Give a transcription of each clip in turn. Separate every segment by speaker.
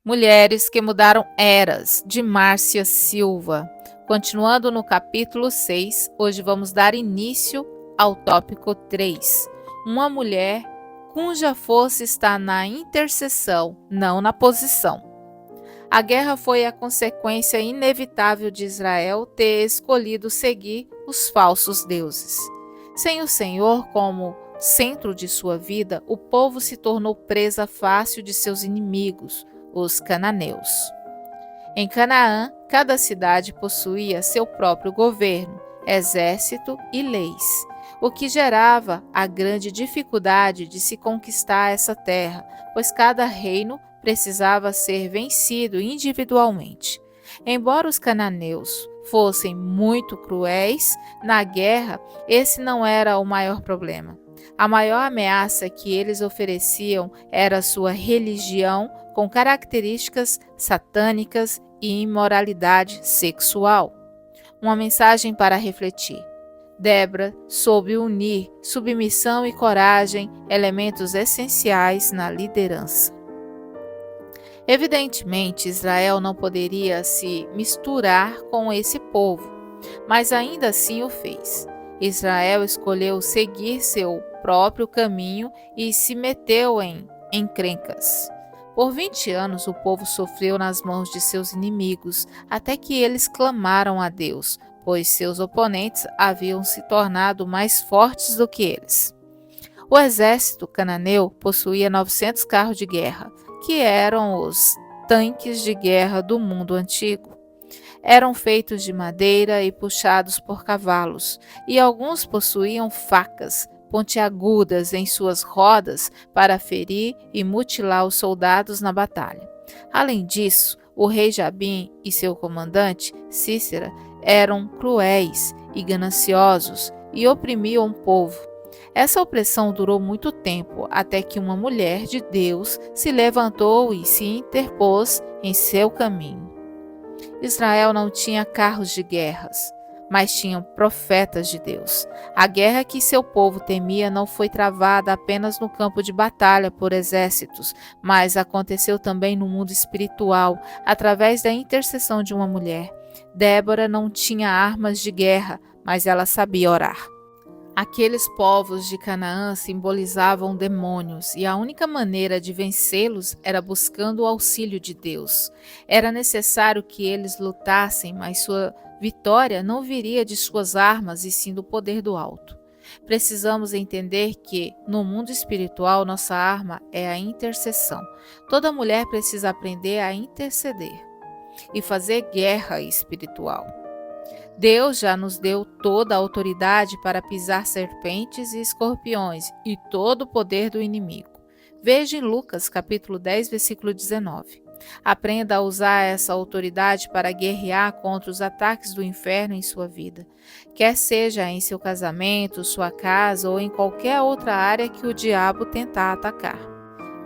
Speaker 1: Mulheres que mudaram eras, de Márcia Silva. Continuando no capítulo 6, hoje vamos dar início ao tópico 3. Uma mulher cuja força está na intercessão, não na posição. A guerra foi a consequência inevitável de Israel ter escolhido seguir os falsos deuses. Sem o Senhor como centro de sua vida, o povo se tornou presa fácil de seus inimigos, os cananeus. Em Canaã, cada cidade possuía seu próprio governo, exército e leis, o que gerava a grande dificuldade de se conquistar essa terra, pois cada reino precisava ser vencido individualmente. Embora os cananeus fossem muito cruéis, na guerra esse não era o maior problema. A maior ameaça que eles ofereciam era sua religião com características satânicas e imoralidade sexual. Uma mensagem para refletir. Débora soube unir submissão e coragem, elementos essenciais na liderança. Evidentemente, Israel não poderia se misturar com esse povo, mas ainda assim o fez. Israel escolheu seguir seu próprio caminho e se meteu em encrencas. Por 20 anos o povo sofreu nas mãos de seus inimigos, até que eles clamaram a Deus, pois seus oponentes haviam se tornado mais fortes do que eles. O exército cananeu possuía 900 carros de guerra, que eram os tanques de guerra do mundo antigo. Eram feitos de madeira e puxados por cavalos, e alguns possuíam facas pontiagudas em suas rodas para ferir e mutilar os soldados na batalha. Além disso, o rei Jabim e seu comandante, Cícera, eram cruéis e gananciosos e oprimiam o povo. Essa opressão durou muito tempo, até que uma mulher de Deus se levantou e se interpôs em seu caminho. Israel não tinha carros de guerras, mas tinham profetas de Deus. A guerra que seu povo temia não foi travada apenas no campo de batalha por exércitos, mas aconteceu também no mundo espiritual, através da intercessão de uma mulher. Débora não tinha armas de guerra, mas ela sabia orar. Aqueles povos de Canaã simbolizavam demônios, e a única maneira de vencê-los era buscando o auxílio de Deus. Era necessário que eles lutassem, mas sua vitória não viria de suas armas, e sim do poder do alto. Precisamos entender que, no mundo espiritual, nossa arma é a intercessão. Toda mulher precisa aprender a interceder e fazer guerra espiritual. Deus já nos deu toda a autoridade para pisar serpentes e escorpiões e todo o poder do inimigo. Veja em Lucas capítulo 10, versículo 19. Aprenda a usar essa autoridade para guerrear contra os ataques do inferno em sua vida, quer seja em seu casamento, sua casa ou em qualquer outra área que o diabo tentar atacar.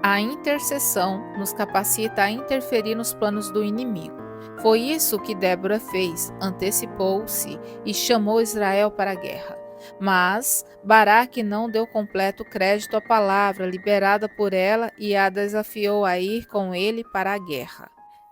Speaker 1: A intercessão nos capacita a interferir nos planos do inimigo. Foi isso que Débora fez, antecipou-se e chamou Israel para a guerra. Mas Baraque não deu completo crédito à palavra liberada por ela e a desafiou a ir com ele para a guerra.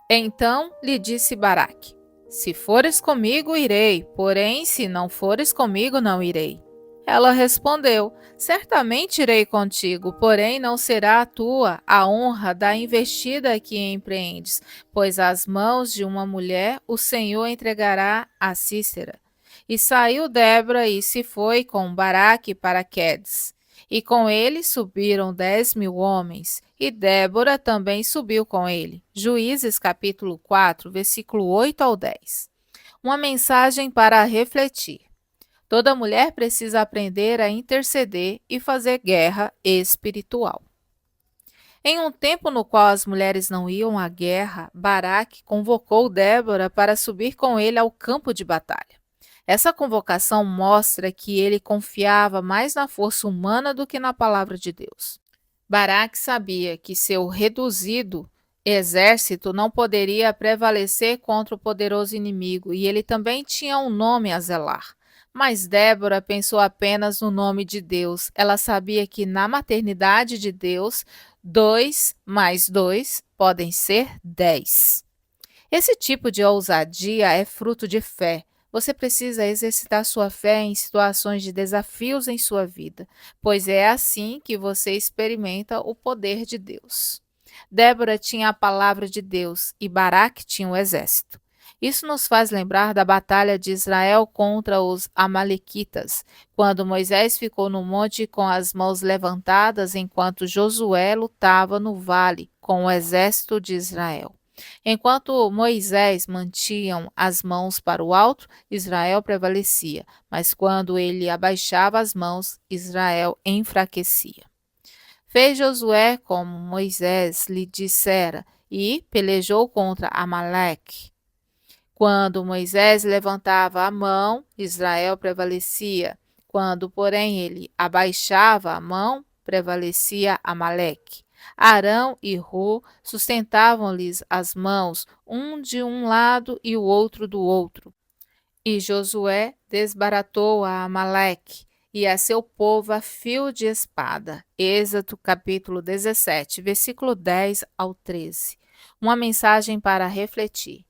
Speaker 1: Então lhe disse Baraque: "Se fores comigo, irei, porém, se não fores comigo, não irei." Ela respondeu: "Certamente irei contigo, porém não será a tua a honra da investida que empreendes, pois às mãos de uma mulher o Senhor entregará a Cícera." E saiu Débora e se foi com Baraque para Quedes. E com ele subiram 10.000 homens, e Débora também subiu com ele. Juízes capítulo 4, versículo 8 ao 10. Uma mensagem para refletir. Toda mulher precisa aprender a interceder e fazer guerra espiritual. Em um tempo no qual as mulheres não iam à guerra, Baraque convocou Débora para subir com ele ao campo de batalha. Essa convocação mostra que ele confiava mais na força humana do que na palavra de Deus. Baraque sabia que seu reduzido exército não poderia prevalecer contra o poderoso inimigo e ele também tinha um nome a zelar. Mas Débora pensou apenas no nome de Deus. Ela sabia que na maternidade de Deus, 2 mais 2 podem ser 10. Esse tipo de ousadia é fruto de fé. Você precisa exercitar sua fé em situações de desafios em sua vida, pois é assim que você experimenta o poder de Deus. Débora tinha a palavra de Deus e Baraque tinha o exército. Isso nos faz lembrar da batalha de Israel contra os amalequitas, quando Moisés ficou no monte com as mãos levantadas enquanto Josué lutava no vale com o exército de Israel. Enquanto Moisés mantinha as mãos para o alto, Israel prevalecia, mas quando ele abaixava as mãos, Israel enfraquecia. Fez Josué como Moisés lhe dissera e pelejou contra Amaleque. Quando Moisés levantava a mão, Israel prevalecia. Quando, porém, ele abaixava a mão, prevalecia Amaleque. Arão e Ru sustentavam-lhes as mãos, um de um lado e o outro do outro. E Josué desbaratou a Amaleque e a seu povo a fio de espada. Êxodo capítulo 17, versículo 10 ao 13. Uma mensagem para refletir.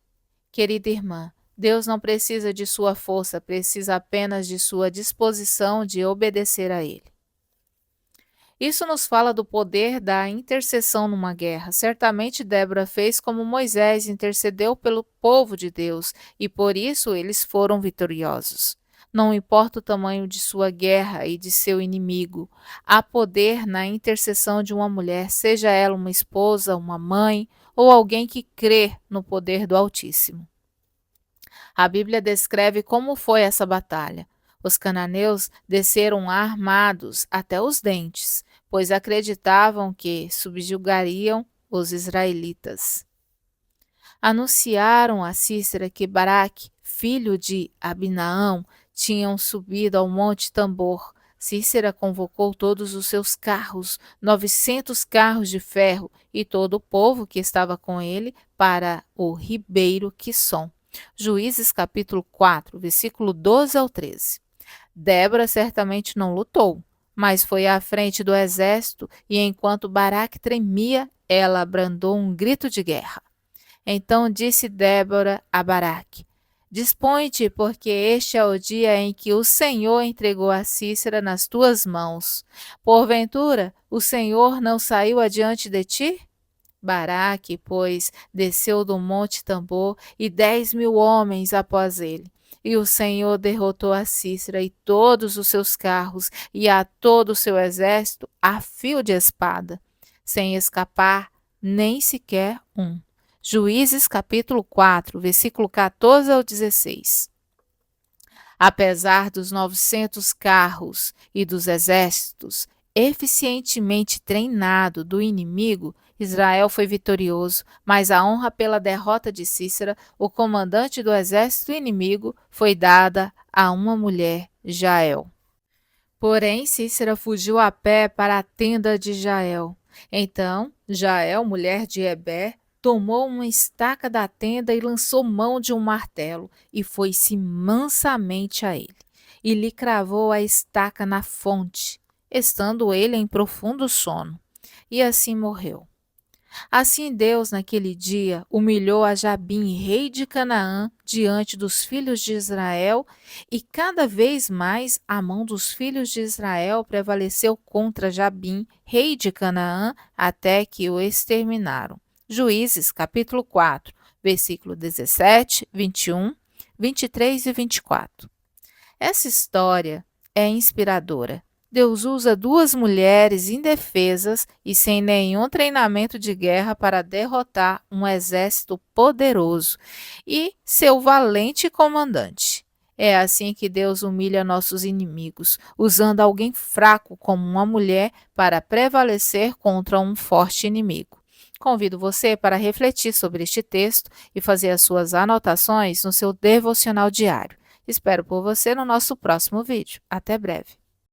Speaker 1: Querida irmã, Deus não precisa de sua força, precisa apenas de sua disposição de obedecer a Ele. Isso nos fala do poder da intercessão numa guerra. Certamente Débora fez como Moisés intercedeu pelo povo de Deus e por isso eles foram vitoriosos. Não importa o tamanho de sua guerra e de seu inimigo, há poder na intercessão de uma mulher, seja ela uma esposa, uma mãe ou alguém que crê no poder do Altíssimo. A Bíblia descreve como foi essa batalha. Os cananeus desceram armados até os dentes, pois acreditavam que subjugariam os israelitas. Anunciaram a Cícera que Baraque, filho de Abinaão, tinham subido ao Monte Tambor. Cícera convocou todos os seus carros, 900 carros de ferro, e todo o povo que estava com ele para o ribeiro Quisson. Juízes capítulo 4, versículo 12 ao 13. Débora certamente não lutou, mas foi à frente do exército e enquanto Baraque tremia, ela brandou um grito de guerra. Então disse Débora a Baraque: Dispõe-te, porque este é o dia em que o Senhor entregou a Cícera nas tuas mãos. Porventura, o Senhor não saiu adiante de ti? Baraque, pois, desceu do monte Tambor e 10.000 homens após ele. E o Senhor derrotou a Cícera e todos os seus carros e a todo o seu exército a fio de espada, sem escapar nem sequer um. Juízes capítulo 4, versículo 14 ao 16. Apesar dos 900 carros e dos exércitos eficientemente treinado do inimigo, Israel foi vitorioso, mas a honra pela derrota de Cícera, o comandante do exército inimigo, foi dada a uma mulher, Jael. Porém, Cícera fugiu a pé para a tenda de Jael. Então, Jael, mulher de Heber, tomou uma estaca da tenda e lançou mão de um martelo, e foi-se mansamente a ele, e lhe cravou a estaca na fonte, estando ele em profundo sono, e assim morreu. Assim Deus, naquele dia, humilhou a Jabim, rei de Canaã, diante dos filhos de Israel, e cada vez mais a mão dos filhos de Israel prevaleceu contra Jabim, rei de Canaã, até que o exterminaram. Juízes, capítulo 4, versículo 17, 21, 23 e 24. Essa história é inspiradora. Deus usa duas mulheres indefesas e sem nenhum treinamento de guerra para derrotar um exército poderoso e seu valente comandante. É assim que Deus humilha nossos inimigos, usando alguém fraco como uma mulher para prevalecer contra um forte inimigo. Convido você para refletir sobre este texto e fazer as suas anotações no seu devocional diário. Espero por você no nosso próximo vídeo. Até breve.